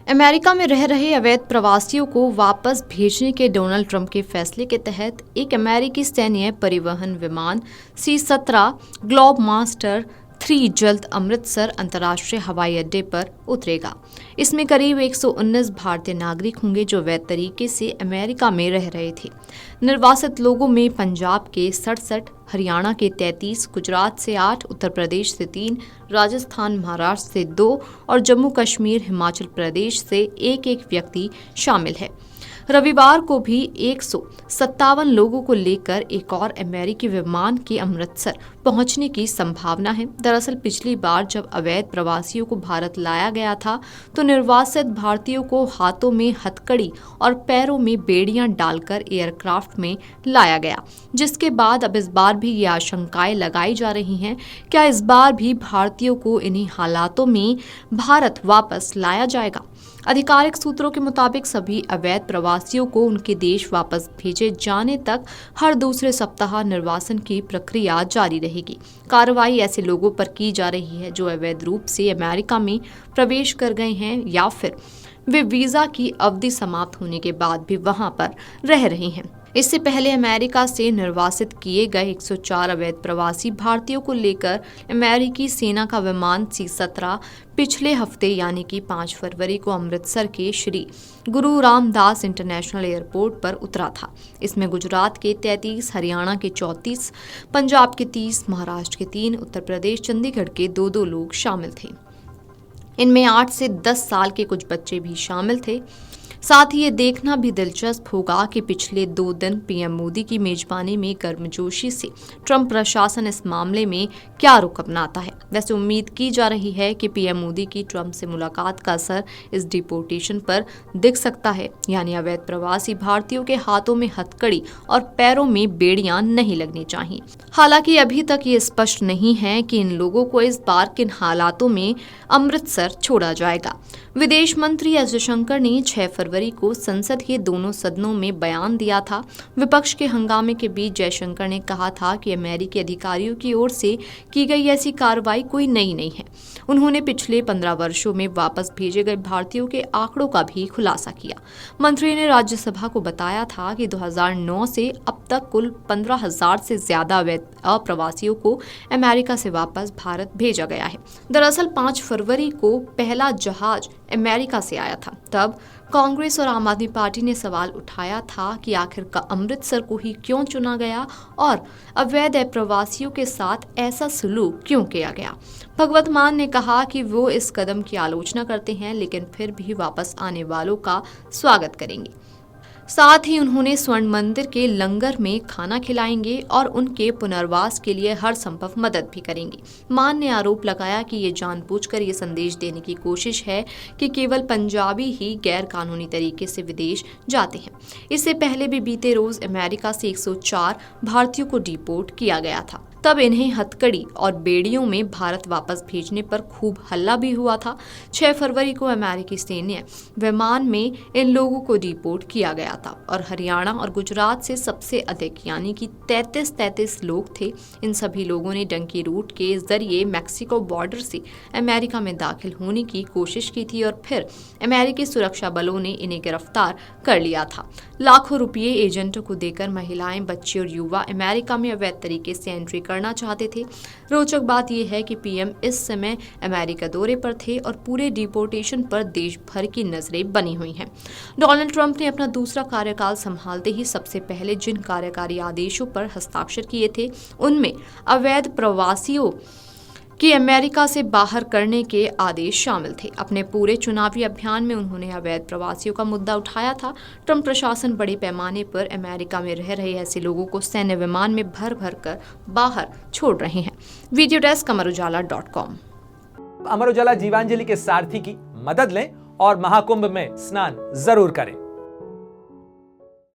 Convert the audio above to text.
America में रह रहे अवैध प्रवासियों को वापस भेजने के डोनाल्ड ट्रंप के फैसले के तहत एक अमेरिकी सैन्य परिवहन विमान C-17 ग्लोब मास्टर 3 जल्द अमृतसर अंतर्राष्ट्रीय हवाई अड्डे पर उतरेगा। इसमें करीब 119 भारतीय नागरिक होंगे जो अवैध तरीके से अमेरिका में रह रहे थे। निर्वासित लोगों में पंजाब के 67, हरियाणा के 33, गुजरात से 8, उत्तर प्रदेश से 3, राजस्थान महाराष्ट्र से 2 और जम्मू कश्मीर हिमाचल प्रदेश से एक व्यक्ति शामिल है। रविवार को भी 157 लोगों को लेकर एक और अमेरिकी विमान के अमृतसर पहुंचने की संभावना है। दरअसल पिछली बार जब अवैध प्रवासियों को भारत लाया गया था तो निर्वासित भारतीयों को हाथों में हथकड़ी और पैरों में बेड़ियां डालकर एयरक्राफ्ट में लाया गया, जिसके बाद अब इस बार भी ये आशंकाएं लगाई जा रही हैं क्या इस बार भी भारतीयों को इन्हीं हालातों में भारत वापस लाया जाएगा। आधिकारिक सूत्रों के मुताबिक सभी अवैध प्रवासियों को उनके देश वापस भेजे जाने तक हर दूसरे सप्ताह निर्वासन की प्रक्रिया जारी रहेगी। कार्रवाई ऐसे लोगों पर की जा रही है जो अवैध रूप से अमेरिका में प्रवेश कर गए हैं या फिर वे वीजा की अवधि समाप्त होने के बाद भी वहां पर रह रहे हैं। इससे पहले अमेरिका से निर्वासित किए गए 104 अवैध प्रवासी भारतीयों को लेकर अमेरिकी सेना का विमान C-17 पिछले हफ्ते यानी कि 5 फरवरी को अमृतसर के श्री गुरु रामदास इंटरनेशनल एयरपोर्ट पर उतरा था। इसमें गुजरात के 33, हरियाणा के 34, पंजाब के 30, महाराष्ट्र के 3, उत्तर प्रदेश चंडीगढ़ के 2 लोग शामिल थे। इनमें 8 से 10 साल के कुछ बच्चे भी शामिल थे। साथ ही ये देखना भी दिलचस्प होगा कि पिछले 2 दिन पीएम मोदी की मेजबानी में गर्मजोशी से ट्रंप प्रशासन इस मामले में क्या रुख अपनाता है। वैसे उम्मीद की जा रही है कि पीएम मोदी की ट्रंप से मुलाकात का असर इस डिपोर्टेशन पर दिख सकता है, यानी अवैध प्रवासी भारतीयों के हाथों में हथकड़ी और पैरों में बेड़ियां नहीं लगनी चाहिए। हालांकि अभी तक ये स्पष्ट नहीं है कि इन लोगों को इस बार किन हालातों में अमृतसर छोड़ा जाएगा। विदेश मंत्री एस जयशंकर ने 6 फरवरी को संसद के दोनों सदनों में बयान दिया था। विपक्ष के हंगामे के बीच जयशंकर ने कहा था कि अमेरिकी अधिकारियों की ओर से की गई ऐसी कार्रवाई कोई नई नहीं है। उन्होंने पिछले 15 वर्षों में वापस भेजे गए भारतीयों के आंकड़ों का भी खुलासा किया। मंत्री ने राज्यसभा को बताया था कि 2009 से अब तक कुल 15,000 से ज्यादा अवैध अप्रवासियों को अमेरिका से वापस भारत भेजा गया है। दरअसल 5 फरवरी को पहला जहाज अमेरिका से आया था। तब कांग्रेस और आम आदमी पार्टी ने सवाल उठाया था कि आखिरकार अमृतसर को ही क्यों चुना गया और अवैध प्रवासियों के साथ ऐसा सलूक क्यों किया गया। भगवत मान ने कहा कि वो इस कदम की आलोचना करते हैं लेकिन फिर भी वापस आने वालों का स्वागत करेंगे। साथ ही उन्होंने स्वर्ण मंदिर के लंगर में खाना खिलाएंगे और उनके पुनर्वास के लिए हर संभव मदद भी करेंगे। मान ने आरोप लगाया कि ये जानबूझकर ये संदेश देने की कोशिश है कि केवल पंजाबी ही गैर कानूनी तरीके से विदेश जाते हैं। इससे पहले भी बीते रोज अमेरिका से 104 भारतीयों को डिपोर्ट किया गया था। तब इन्हें हथकड़ी और बेड़ियों में भारत वापस भेजने पर खूब हल्ला भी हुआ था। 6 फरवरी को अमेरिकी सैन्य विमान में इन लोगों को डिपोर्ट किया गया था और हरियाणा और गुजरात से सबसे अधिक यानी कि 33 लोग थे। इन सभी लोगों ने डंकी रूट के जरिए मैक्सिको बॉर्डर से अमेरिका में दाखिल होने की कोशिश की थी और फिर अमेरिकी सुरक्षा बलों ने इन्हें गिरफ्तार कर लिया था। लाखों रुपये एजेंटों को देकर महिलाएं, बच्चे और युवा अमेरिका में अवैध तरीके से एंट्री करना चाहते थे। रोचक बात यह है कि पीएम इस समय अमेरिका दौरे पर थे और पूरे डिपोर्टेशन पर देश भर की नजरें बनी हुई हैं। डोनाल्ड ट्रंप ने अपना दूसरा कार्यकाल संभालते ही सबसे पहले जिन कार्यकारी आदेशों पर हस्ताक्षर किए थे उनमें अवैध प्रवासियों कि अमेरिका से बाहर करने के आदेश शामिल थे। अपने पूरे चुनावी अभियान में उन्होंने अवैध प्रवासियों का मुद्दा उठाया था। ट्रंप प्रशासन बड़े पैमाने पर अमेरिका में रह रहे ऐसे लोगों को सैन्य विमान में भर कर बाहर छोड़ रहे हैं। Video desk अमरउजाला.com। अमर उजाला जीवांजलि के सारथी की मदद लें और महाकुंभ में स्नान जरूर करें।